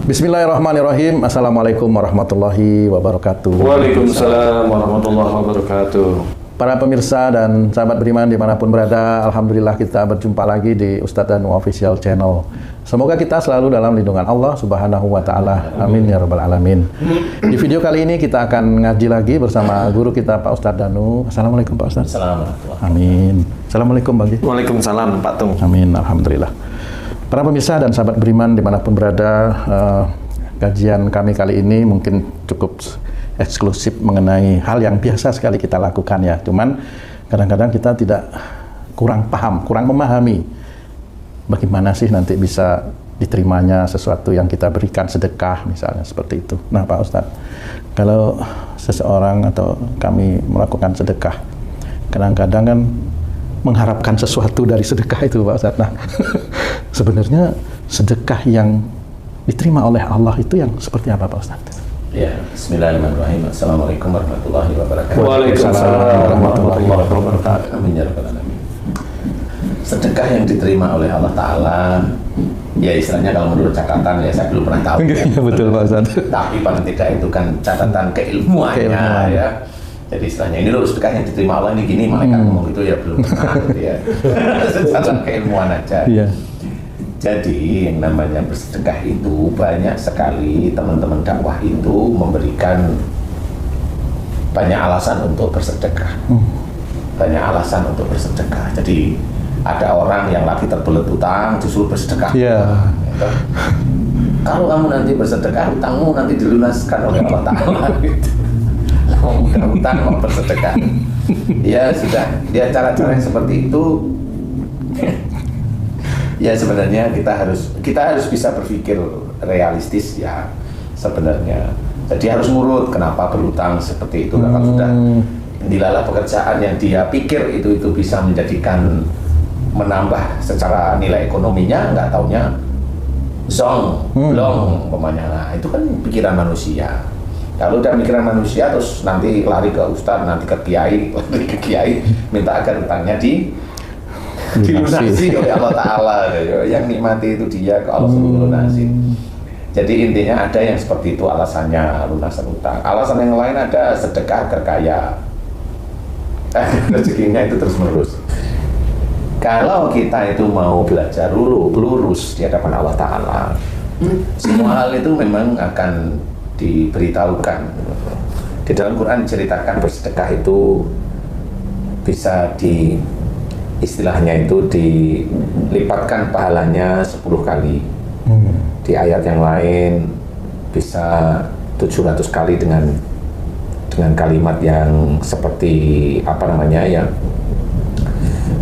Bismillahirrahmanirrahim. Assalamualaikum warahmatullahi wabarakatuh. Waalaikumsalam warahmatullahi wabarakatuh. Para pemirsa dan sahabat beriman dimanapun berada, alhamdulillah kita berjumpa lagi di Ustadz Danu Official Channel. Semoga kita selalu dalam lindungan Allah Subhanahu wa Ta'ala. Amin ya Rabbal Alamin. Di video kali ini kita akan ngaji lagi bersama guru kita Pak Ustadz Danu. Assalamualaikum Pak Ustadz. Assalamualaikum. Amin. Assalamualaikum Bang Ji. Waalaikumsalam Pak Tung. Amin. Alhamdulillah. Para pemirsa dan sahabat beriman dimanapun berada, kajian kami kali ini mungkin cukup eksklusif mengenai hal yang biasa sekali kita lakukan ya. Cuman kadang-kadang kita tidak kurang paham, kurang memahami bagaimana sih nanti bisa diterimanya sesuatu yang kita berikan, sedekah misalnya seperti itu. Nah Pak Ustadz, kalau seseorang atau kami melakukan sedekah, kadang-kadang kan mengharapkan sesuatu dari sedekah itu Pak Ustadz. Nah sebenarnya sedekah yang diterima oleh Allah itu yang seperti apa Pak Ustadz? Ya, bismillahirrahmanirrahim. Assalamualaikum warahmatullahi wabarakatuh. Waalaikumsalam warahmatullahi wabarakatuh. Amin ya rabbal alamin. Sedekah yang diterima oleh Allah Ta'ala, ya istilahnya kalau menurut catatan, ya saya belum pernah tahu ya. Betul Pak Ustadz. Tapi paling tidak itu kan catatan keilmuannya ya. Jadi istilahnya ini loh sedekah yang diterima Allah ini gini, malaikat ngomong itu ya belum pernah gitu ya. Secara keilmuan aja. Iya. Jadi yang namanya bersedekah itu banyak sekali teman-teman dakwah itu memberikan banyak alasan untuk bersedekah. Banyak alasan untuk bersedekah. Jadi ada orang yang lagi terbelit utang disuruh bersedekah. Iya. Gitu. Kalau kamu nanti bersedekah, utangmu nanti dilunaskan oleh Allah Ta'ala. Gitu. Kamu udah utang mau bersedekah. Ya sudah, dia cara-cara yang seperti itu. Ya sebenarnya kita harus bisa berpikir realistis ya sebenarnya. Jadi harus nurut kenapa berutang seperti itu. Kalau sudah dilalah pekerjaan yang dia pikir itu bisa menjadikan menambah secara nilai ekonominya, nggak taunya zong, blong umpamanya. Nah, itu kan pikiran manusia. Kalau udah pikiran manusia terus nanti lari ke ustadz, nanti ke kiai, minta agar utangnya dilunasi oleh Allah Ta'ala. Yang nikmati itu dia, ke Allah suruh lunasi. Jadi intinya ada yang seperti itu alasannya lunasan utang. Alasan yang lain ada sedekah agar kaya, rezekinya itu terus menerus. Kalau kita itu mau belajar lurus di hadapan Allah Ta'ala, semua hal itu memang akan diberitahukan. Di dalam Quran diceritakan bersedekah itu bisa istilahnya itu dilipatkan pahalanya 10 kali. Di ayat yang lain bisa 700 kali dengan kalimat yang seperti ya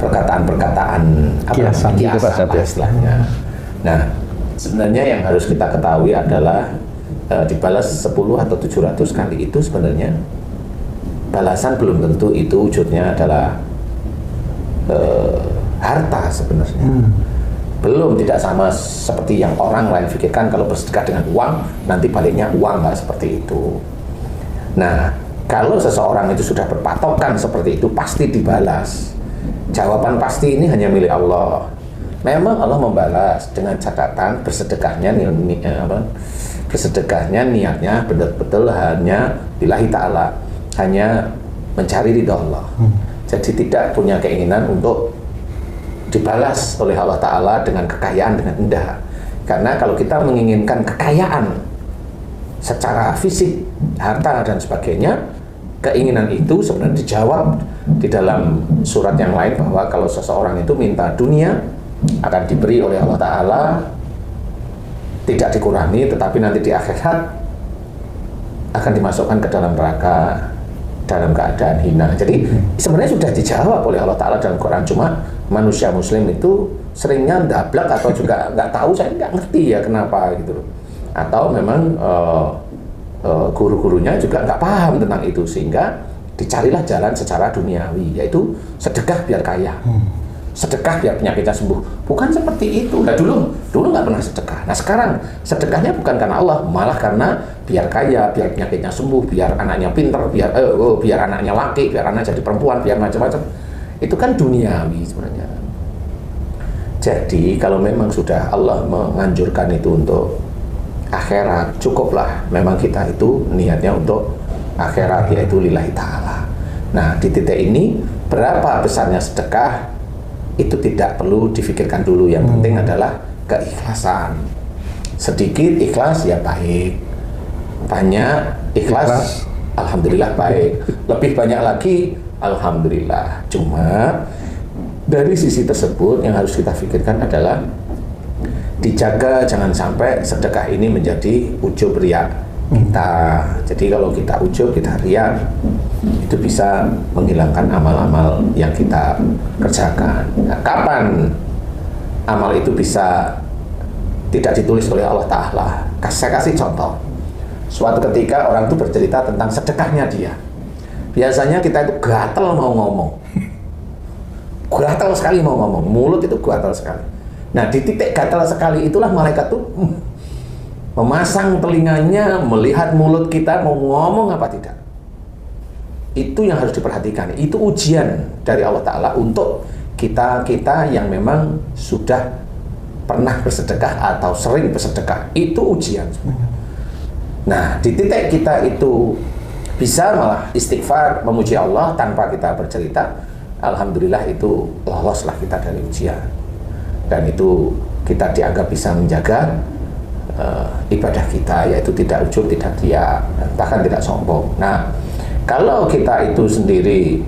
perkataan-perkataan kiasan istilahnya. Nah, sebenarnya yang harus kita ketahui adalah dibalas 10 atau 700 kali itu sebenarnya balasan belum tentu itu wujudnya adalah harta sebenarnya. Belum, tidak sama seperti yang orang lain pikirkan kalau bersedekah dengan uang nanti baliknya uang, nggak seperti itu. Nah, kalau seseorang itu sudah berpatokan seperti itu pasti dibalas. Jawaban pasti ini hanya milik Allah. Memang Allah membalas dengan catatan bersedekahnya niatnya betul-betul hanya lillahi ta'ala, hanya mencari ridha Allah. Jadi tidak punya keinginan untuk dibalas oleh Allah Ta'ala dengan kekayaan, dengan indah. Karena kalau kita menginginkan kekayaan secara fisik, harta dan sebagainya, keinginan itu sebenarnya dijawab di dalam surat yang lain bahwa kalau seseorang itu minta dunia akan diberi oleh Allah Ta'ala, tidak dikurangi, tetapi nanti di akhirat akan dimasukkan ke dalam neraka dalam keadaan hina. Jadi sebenarnya sudah dijawab oleh Allah Ta'ala dalam Quran, cuma manusia muslim itu seringnya ndablak atau juga nggak tahu, saya nggak ngerti ya kenapa gitu. Atau memang guru-gurunya juga nggak paham tentang itu, sehingga dicarilah jalan secara duniawi, yaitu sedekah biar kaya. Sedekah biar penyakitnya sembuh, bukan seperti itu. Nah dulu nggak pernah sedekah. Nah sekarang sedekahnya bukan karena Allah, malah karena biar kaya, biar penyakitnya sembuh, biar anaknya pinter, biar anaknya laki, biar anak jadi perempuan, biar macam-macam. Itu kan duniawi sebenarnya. Jadi kalau memang sudah Allah menganjurkan itu untuk akhirat, cukuplah memang kita itu niatnya untuk akhirat, yaitu lillahi ta'ala. Nah, di titik ini berapa besarnya sedekah itu tidak perlu difikirkan dulu, yang penting adalah keikhlasan. Sedikit ikhlas ya baik, banyak ikhlas alhamdulillah baik, lebih banyak lagi alhamdulillah. Cuma dari sisi tersebut yang harus kita pikirkan adalah dijaga jangan sampai sedekah ini menjadi ujub riya kita. Jadi kalau kita ujub, kita riya, itu bisa menghilangkan amal-amal yang kita kerjakan. Nah, kapan amal itu bisa tidak ditulis oleh Allah Ta'ala? Saya kasih contoh. Suatu ketika orang itu bercerita tentang sedekahnya dia. Biasanya kita itu gatel mau ngomong. Gatel sekali mau ngomong. Mulut itu gatel sekali. Nah, di titik gatel sekali itulah malaikat tuh memasang telinganya, melihat mulut kita mau ngomong apa tidak. Itu yang harus diperhatikan. Itu ujian dari Allah Ta'ala untuk kita-kita yang memang sudah pernah bersedekah atau sering bersedekah. Itu ujian sebenarnya. Nah, di titik kita itu bisa malah istighfar, memuji Allah tanpa kita bercerita, alhamdulillah itu loloslah kita dari ujian. Dan itu kita dianggap bisa menjaga ibadah kita, yaitu tidak ujub, tidak riya, bahkan tidak sombong. Nah, kalau kita itu sendiri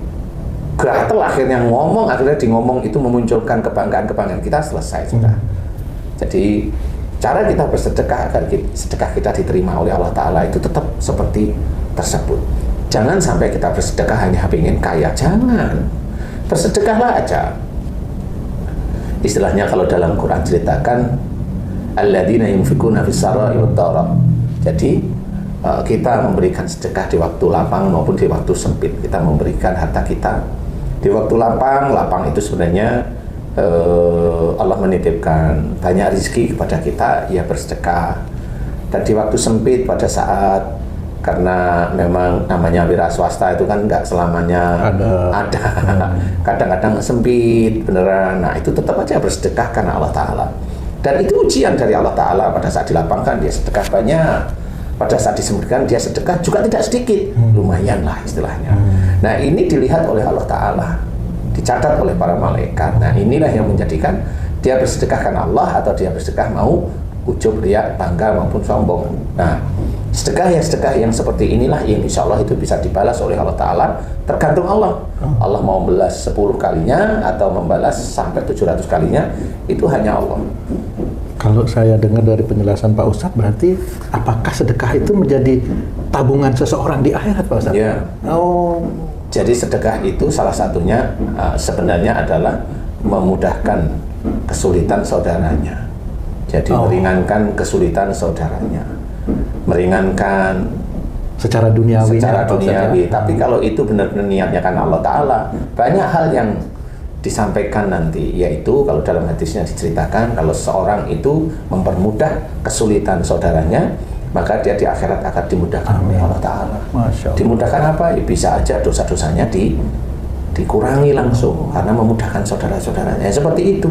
gatel akhirnya ngomong, akhirnya di ngomong itu memunculkan kebanggaan-kebanggaan kita, selesai sudah. Jadi cara kita bersedekah agar sedekah kita diterima oleh Allah Ta'ala itu tetap seperti tersebut. Jangan sampai kita bersedekah hanya ingin kaya, jangan. Bersedekahlah aja. Istilahnya kalau dalam Quran ceritakan alladzina yunfikuna fis-sarai wad-dharra. Jadi kita memberikan sedekah di waktu lapang maupun di waktu sempit. Kita memberikan harta kita di waktu lapang. Lapang itu sebenarnya Allah menitipkan banyak rezeki kepada kita, ya bersedekah. Dan di waktu sempit, pada saat karena memang namanya wira swasta itu kan nggak selamanya ada. Kadang-kadang sempit beneran. Nah, itu tetap aja bersedekah karena Allah Ta'ala. Dan itu ujian dari Allah Ta'ala. Pada saat dilapangkan dia sedekah banyak, pada saat disempitkan dia sedekah juga tidak sedikit, lumayan lah istilahnya. Nah, ini dilihat oleh Allah Ta'ala, dicatat oleh para malaikat. Nah, inilah yang menjadikan dia bersedekah karena Allah atau dia bersedekah mau ujub, riya, bangga maupun sombong. Nah, sedekah yang seperti inilah yang insya Allah itu bisa dibalas oleh Allah Ta'ala, tergantung Allah. Allah mau membalas 10 kalinya atau membalas sampai 700 kalinya, itu hanya Allah. Kalau saya dengar dari penjelasan Pak Ustadz, berarti apakah sedekah itu menjadi tabungan seseorang di akhirat, Pak Ustadz? Ya. Oh. Jadi sedekah itu salah satunya sebenarnya adalah memudahkan kesulitan saudaranya. Jadi meringankan kesulitan saudaranya, meringankan secara duniawi. Tapi kalau itu benar-benar niatnya kan Allah Ta'ala, banyak hal yang disampaikan nanti, yaitu kalau dalam hadisnya diceritakan kalau seorang itu mempermudah kesulitan saudaranya, maka dia di akhirat akan dimudahkan oleh Allah Ta'ala. Dimudahkan apa? Ya, bisa aja dosa-dosanya dikurangi langsung karena memudahkan saudara-saudaranya. Seperti itu.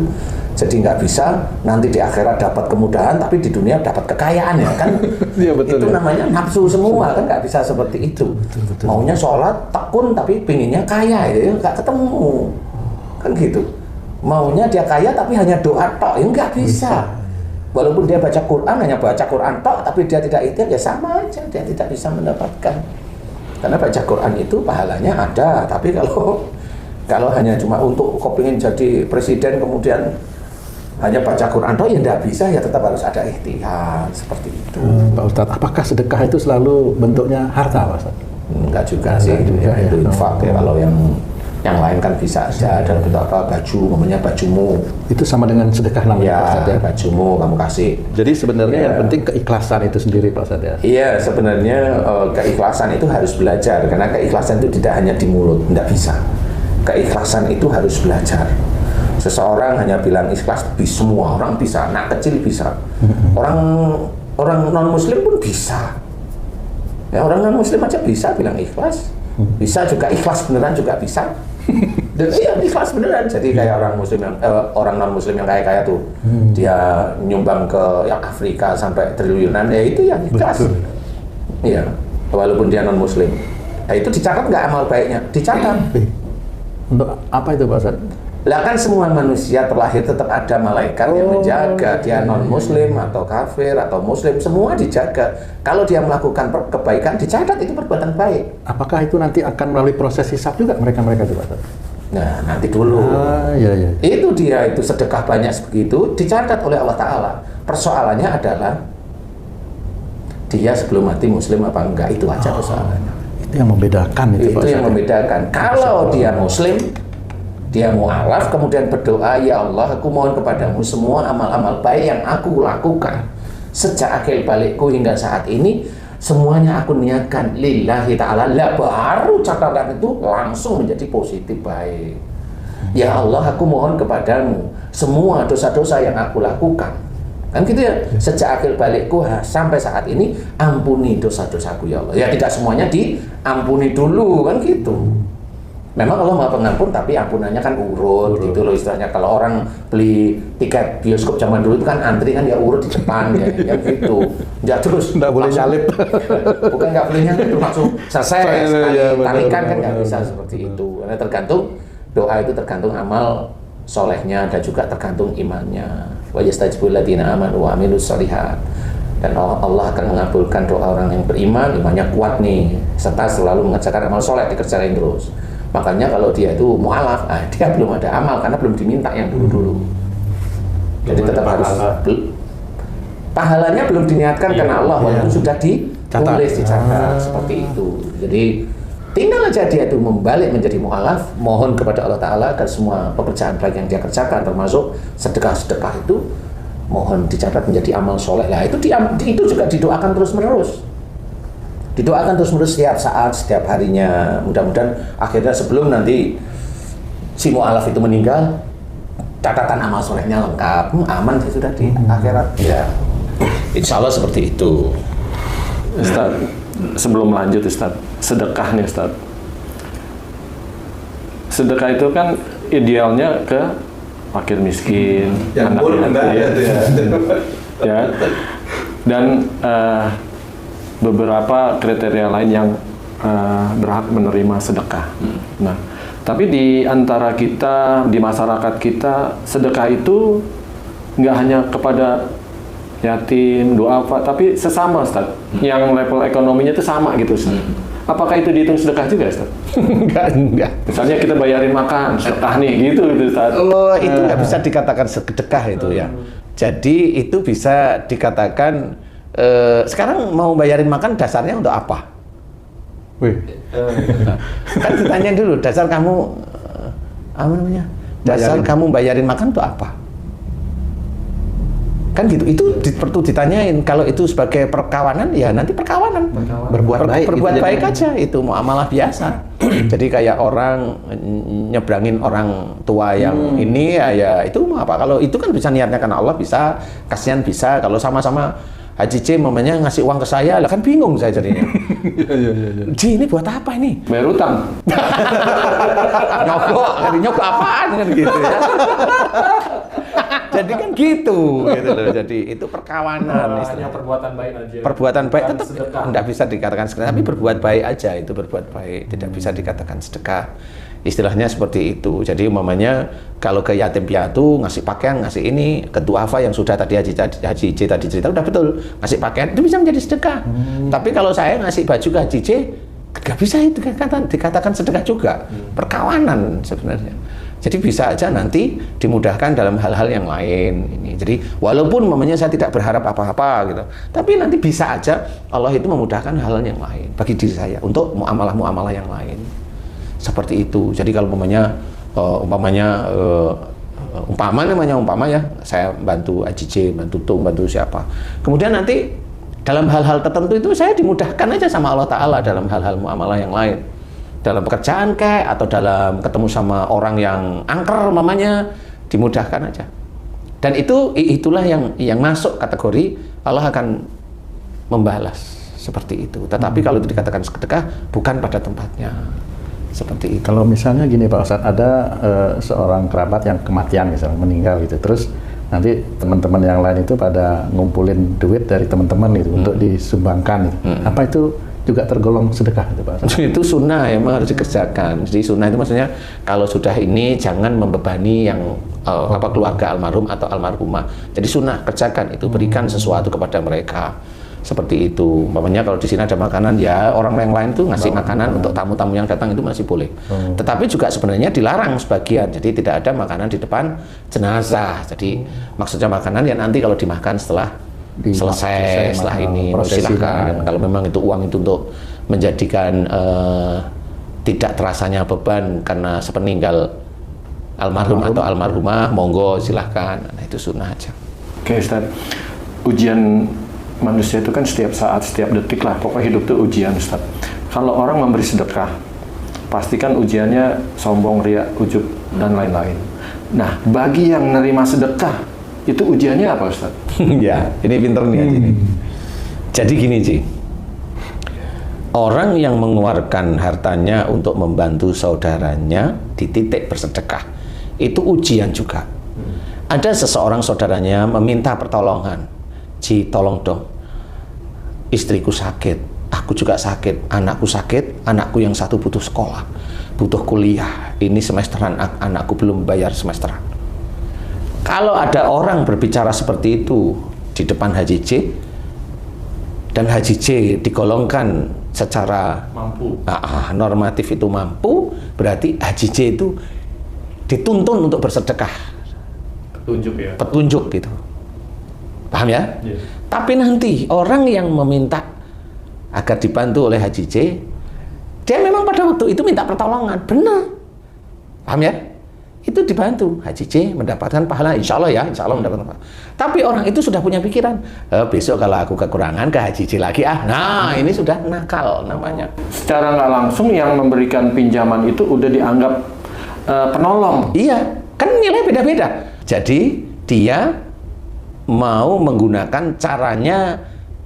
Jadi nggak bisa nanti di akhirat dapat kemudahan tapi di dunia dapat kekayaan, ya kan? Ya, betul, itu namanya nafsu semua, kan nggak bisa seperti itu. Betul. Maunya sholat tekun tapi pinginnya kaya, ya nggak ketemu, kan gitu. Maunya dia kaya tapi hanya doa tok, ya nggak bisa. Walaupun dia baca Quran, hanya baca Quran tok tapi dia tidak ikhtiar, ya sama aja, dia tidak bisa mendapatkan. Karena baca Quran itu pahalanya ada, tapi kalau hanya cuma untuk kepingin jadi presiden kemudian hanya baca Quran toh, ya tidak bisa, ya tetap harus ada ikhtiar seperti itu. Pak Ustadz, apakah sedekah itu selalu bentuknya harta, Pak Ustadz? Enggak juga sih, itu infak ya. Kalau yang lain kan bisa aja dalam bentuk apa, baju, namanya bajumu. Itu sama dengan sedekah namanya, ya, Pak Ustadz, ya? Bajumu kamu kasih. Jadi sebenarnya yang penting keikhlasan itu sendiri, Pak Ustadz, ya? Iya, sebenarnya keikhlasan itu harus belajar, karena keikhlasan itu tidak hanya di mulut, tidak bisa. Keikhlasan itu harus belajar. Seseorang hanya bilang ikhlas, semua orang bisa, anak kecil bisa, orang non muslim pun bisa, ya, orang non muslim aja bisa bilang ikhlas, bisa juga ikhlas beneran juga bisa. Dan iya ikhlas beneran. Jadi kayak orang muslim yang orang non muslim yang kaya tuh, dia nyumbang ke yang Afrika sampai triliunan, ya itu yang ikhlas. Iya, walaupun dia non muslim. Nah, itu dicatat nggak amal baiknya? Dicatat. Untuk apa itu Pak Ustaz? Lah kan semua manusia terlahir tetap ada malaikat yang menjaga, dia non muslim atau kafir atau muslim, semua dijaga. Kalau dia melakukan kebaikan dicatat itu perbuatan baik. Apakah itu nanti akan melalui proses hisab juga mereka-mereka itu Pak Ustaz? Nah, nanti dulu. Iya. Itu dia, itu sedekah banyak begitu dicatat oleh Allah Ta'ala. Persoalannya adalah dia sebelum mati muslim apa enggak, itu aja persoalannya. Itu yang membedakan itu Pak Itu yang Ustaz. membedakan. Kalau dia muslim, dia mu'alaf, kemudian berdoa, ya Allah, aku mohon kepadamu semua amal-amal baik yang aku lakukan sejak akhir balikku hingga saat ini, semuanya aku niatkan lillahi ta'ala, lah baru catatan itu langsung menjadi positif baik. Ya Allah, aku mohon kepadamu semua dosa-dosa yang aku lakukan, kan gitu ya, sejak akhir balikku sampai saat ini, ampuni dosa-dosaku ya Allah. Ya tidak semuanya diampuni dulu, kan gitu. Memang Allah Maha Pengampun, tapi ampunannya kan urut, gitu loh istilahnya. Kalau orang beli tiket bioskop zaman dulu itu kan antri kan ya urut di depan ya gitu. Ya terus Nggak boleh nyalip. Bukan nggak boleh nyalip, itu langsung selesai sekali Ya, benar, tarikan kan benar, nggak benar. bisa seperti itu. Karena tergantung doa itu tergantung amal solehnya dan juga tergantung imannya. Wa yastajibul ladzina amanu wa amilus sholihat. Dan Allah akan mengabulkan doa orang yang beriman, imannya kuat nih, serta selalu mengerjakan amal soleh, dikerjain terus. Makanya kalau dia itu mu'alaf, dia belum ada amal karena belum diminta yang dulu-dulu. Jadi tetap harus pahalanya belum diniatkan karena Allah, walaupun sudah ditulis, dicatat seperti itu. Jadi tinggal aja dia itu membalik menjadi mu'alaf, mohon kepada Allah Ta'ala agar semua pekerjaan baik yang dia kerjakan, termasuk sedekah-sedekah itu, mohon dicatat menjadi amal soleh. Lah itu juga didoakan terus-menerus. Didoakan terus-menerus setiap saat, setiap harinya. Mudah-mudahan akhirnya sebelum nanti si mu'alaf itu meninggal, catatan amal solehnya lengkap, aman sih sudah di akhirat. Ya, insya Allah seperti itu. Ustaz, sebelum lanjut Ustaz, sedekah nih Ustaz. Sedekah itu kan idealnya ke fakir miskin, anak yatim, ya. Dan beberapa kriteria lain yang berhak menerima sedekah. Nah, tapi di antara kita, di masyarakat kita, sedekah itu nggak hanya kepada yatim, duafa, tapi sesama Ustaz, yang level ekonominya itu sama gitu Ustaz. Apakah itu dihitung sedekah juga Ustaz? Enggak. Misalnya kita bayarin makan, sedekah nih, gitu Ustaz. Oh, itu nggak bisa dikatakan sedekah itu ya. Jadi itu bisa dikatakan sekarang mau bayarin makan dasarnya untuk apa? Wih. Kan ditanya dulu, dasar kamu apa namanya? Dasar kamu bayarin makan untuk apa? Kan gitu. Itu perlu ditanyain. Kalau itu sebagai perkawanan, ya nanti perkawanan. Berbuat baik. Berbuat itu baik jadi- aja, itu muamalah biasa. Jadi kayak orang nyebrangin orang tua yang ini ya itu mau apa? Kalau itu kan bisa niatnya karena Allah, bisa kasihan, bisa. Kalau sama-sama Haji C mamanya ngasih uang ke saya, lah kan bingung saya jadinya. Ji, ini buat apa ini? Bayar utang. Nyogok apaan kan gitu ya. Jadi kan gitu loh. Jadi itu perkawanan. Hanya perbuatan baik aja. Perbuatan baik Bukan tetap sedekah. tidak bisa dikatakan sedekah, tapi berbuat baik aja, itu berbuat baik, tidak bisa dikatakan sedekah. Istilahnya seperti itu. Jadi umpamanya kalau ke yatim piatu ngasih pakaian, ngasih ini, ke duafa yang sudah tadi Haji C tadi cerita udah betul, ngasih pakaian itu bisa menjadi sedekah. Tapi kalau saya ngasih baju ke Haji C, nggak bisa itu dikatakan sedekah juga. Perkawanan sebenarnya. Jadi bisa aja nanti dimudahkan dalam hal-hal yang lain ini. Jadi walaupun mamanya saya tidak berharap apa-apa gitu, tapi nanti bisa aja Allah itu memudahkan hal yang lain bagi diri saya untuk muamalah-muamalah yang lain. Seperti itu. Jadi kalau umpama ya, saya bantu AJJ, bantu Tung, bantu siapa. Kemudian nanti dalam hal-hal tertentu itu saya dimudahkan aja sama Allah Ta'ala dalam hal-hal muamalah yang lain. Dalam pekerjaan kayak atau dalam ketemu sama orang yang angker mamanya, dimudahkan aja. Dan itulah yang masuk kategori Allah akan membalas seperti itu. Tetapi kalau itu dikatakan sedekah bukan pada tempatnya. Seperti itu. Kalau misalnya gini Pak Ustadz, ada seorang kerabat yang kematian misalnya, meninggal gitu, terus nanti teman-teman yang lain itu pada ngumpulin duit dari teman-teman gitu untuk disumbangkan gitu. Apa itu juga tergolong sedekah itu Pak Ustadz? Itu sunnah yang harus dikerjakan. Jadi sunnah itu maksudnya kalau sudah ini jangan membebani yang keluarga almarhum atau almarhumah. Jadi sunnah kerjakan itu, berikan sesuatu kepada mereka. Seperti itu. Umpamanya kalau di sini ada makanan, ya orang yang lain tuh ngasih makanan untuk tamu-tamu yang datang itu masih boleh. Tetapi juga sebenarnya dilarang sebagian. Jadi tidak ada makanan di depan jenazah. Jadi maksudnya makanan ya nanti kalau dimakan setelah selesai setelah ini silakan. Kalau memang itu uang itu untuk menjadikan tidak terasanya beban karena sepeninggal almarhum atau almarhumah, monggo silahkan. Nah, itu sunnah aja. Oke Ustaz, ujian manusia itu kan setiap saat, setiap detik lah, pokoknya hidup itu ujian Ustaz. Kalau orang memberi sedekah, pastikan ujiannya sombong, riak, ujub, dan lain-lain. Nah, bagi yang menerima sedekah, itu ujiannya apa Ustaz? Ya, ini pinter nih ini. Jadi gini Ci, orang yang mengeluarkan hartanya untuk membantu saudaranya di titik bersedekah, itu ujian juga. Ada seseorang saudaranya meminta pertolongan, Ci tolong dong, istriku sakit, aku juga sakit, anakku sakit, anakku yang satu butuh sekolah, butuh kuliah, ini semesteran anakku belum bayar semesteran. Kalau ada orang berbicara seperti itu di depan Haji C, dan Haji C digolongkan secara Mampu. normatif itu mampu, berarti Haji C itu dituntun untuk bersedekah. Petunjuk ya? Petunjuk gitu. Paham ya? Yes. Tapi nanti orang yang meminta agar dibantu oleh Haji C, dia memang pada waktu itu minta pertolongan, benar. Paham ya? Itu dibantu, Haji C mendapatkan pahala, insya Allah ya, insya Allah mendapatkan pahala. Tapi orang itu sudah punya pikiran, besok kalau aku kekurangan ke Haji C lagi, nah ini sudah nakal namanya. Secara nggak langsung yang memberikan pinjaman itu udah dianggap penolong. Iya, kan nilai beda-beda. Jadi dia mau menggunakan caranya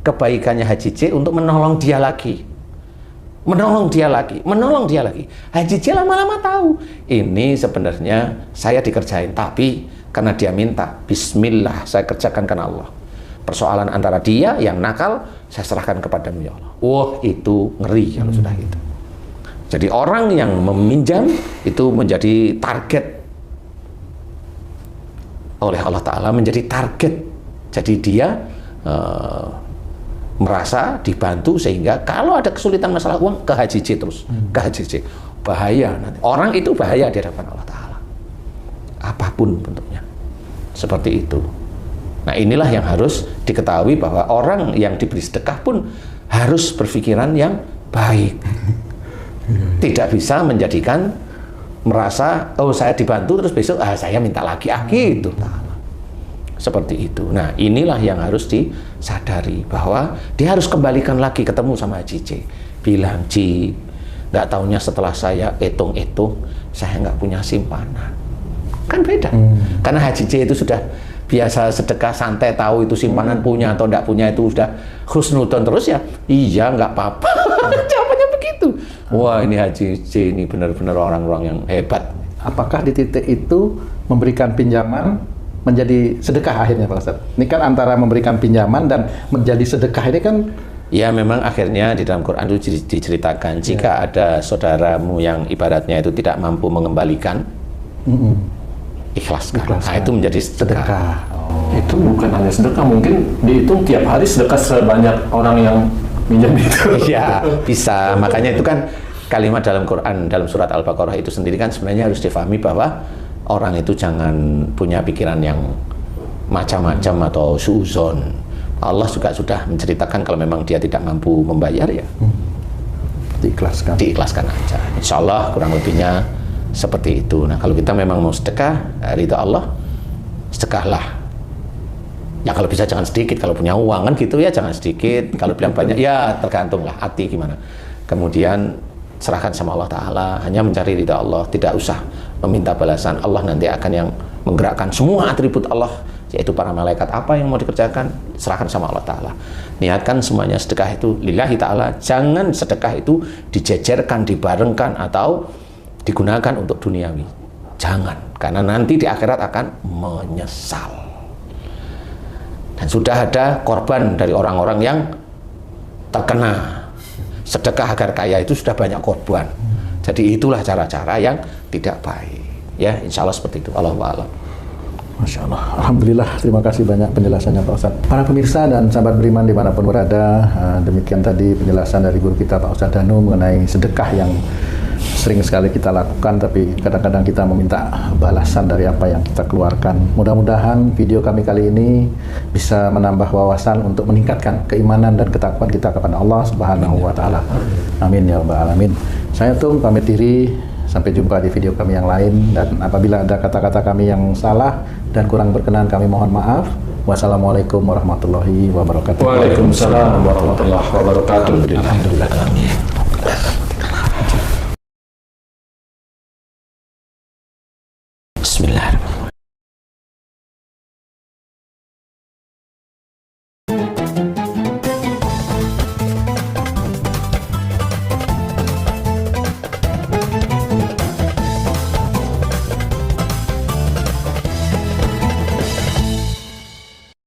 kebaikannya Haji C untuk menolong dia lagi. Menolong dia lagi. Haji C lama-lama tahu, ini sebenarnya saya dikerjain, tapi karena dia minta, bismillah, saya kerjakan karena Allah. Persoalan antara dia yang nakal, saya serahkan kepadamu ya Allah. Wah, itu ngeri kalau sudah gitu. Jadi orang yang meminjam itu menjadi target oleh Allah Ta'ala, menjadi target. Jadi dia merasa dibantu sehingga kalau ada kesulitan masalah uang ke Haji C terus, ke Haji C. Bahaya nanti. Orang itu bahaya di hadapan Allah Ta'ala. Apapun bentuknya. Seperti itu. Nah inilah yang harus diketahui bahwa orang yang diberi sedekah pun harus berpikiran yang baik. Tidak bisa menjadikan merasa, oh saya dibantu terus besok saya minta lagi, gitu. Seperti itu. Nah inilah yang harus disadari bahwa dia harus kembalikan lagi ketemu sama Haji C. Bilang, Ci, nggak taunya setelah saya hitung-hitung saya nggak punya simpanan. Kan beda. Karena Haji C itu sudah biasa sedekah santai, tahu itu simpanan punya atau nggak punya itu sudah husnudon terus ya. Iya nggak apa-apa. Jawabannya begitu. Wah ini Haji C ini benar-benar orang-orang yang hebat. Apakah di titik itu memberikan pinjaman menjadi sedekah akhirnya Pak Ustadz? Ini kan antara memberikan pinjaman dan menjadi sedekah ini kan. Ya memang akhirnya di dalam Quran itu diceritakan jika ada saudaramu yang ibaratnya itu tidak mampu mengembalikan, ikhlaskan. Nah itu menjadi sedekah. Itu bukan hanya sedekah, mungkin dihitung tiap hari sedekah sebanyak orang yang minjam itu. Iya bisa, makanya itu kan kalimat dalam Quran, dalam surat Al-Baqarah itu sendiri kan sebenarnya harus difahami bahwa orang itu jangan punya pikiran yang macam-macam atau suuzon. Allah juga sudah menceritakan kalau memang dia tidak mampu membayar ya diikhlaskan aja. Insya Allah kurang lebihnya seperti itu. Nah kalau kita memang mau sedekah, ridha Allah, sedekahlah. Ya kalau bisa jangan sedikit, kalau punya uang kan gitu ya jangan sedikit. Kalau bilang banyak ya tergantung lah hati gimana. Kemudian serahkan sama Allah Ta'ala, hanya mencari ridha Allah, tidak usah meminta balasan. Allah nanti akan yang menggerakkan semua atribut Allah yaitu para malaikat. Apa yang mau dikerjakan, serahkan sama Allah Ta'ala. Niatkan semuanya sedekah itu lillahi ta'ala. Jangan sedekah itu dijejerkan, dibarengkan, atau digunakan untuk duniawi. Jangan, karena nanti di akhirat akan menyesal. Dan sudah ada korban dari orang-orang yang terkena sedekah agar kaya, itu sudah banyak korban. Jadi itulah cara-cara yang tidak baik. Ya, insya Allah seperti itu. Allahu a'lam. Masya Allah, Alhamdulillah, terima kasih banyak penjelasannya Pak Ustadz. Para pemirsa dan sahabat beriman dimanapun berada, demikian tadi penjelasan dari guru kita Pak Ustadz Danu mengenai sedekah yang sering sekali kita lakukan, tapi kadang-kadang kita meminta balasan dari apa yang kita keluarkan. Mudah-mudahan video kami kali ini bisa menambah wawasan untuk meningkatkan keimanan dan ketakwaan kita kepada Allah Subhanahu wa Ta'ala. Amin ya Rabbal Alamin. Saya Tung pamit diri. Sampai jumpa di video kami yang lain, dan apabila ada kata-kata kami yang salah dan kurang berkenan, kami mohon maaf. Wassalamualaikum warahmatullahi wabarakatuh. Waalaikumsalam warahmatullahi wabarakatuh. Alhamdulillah.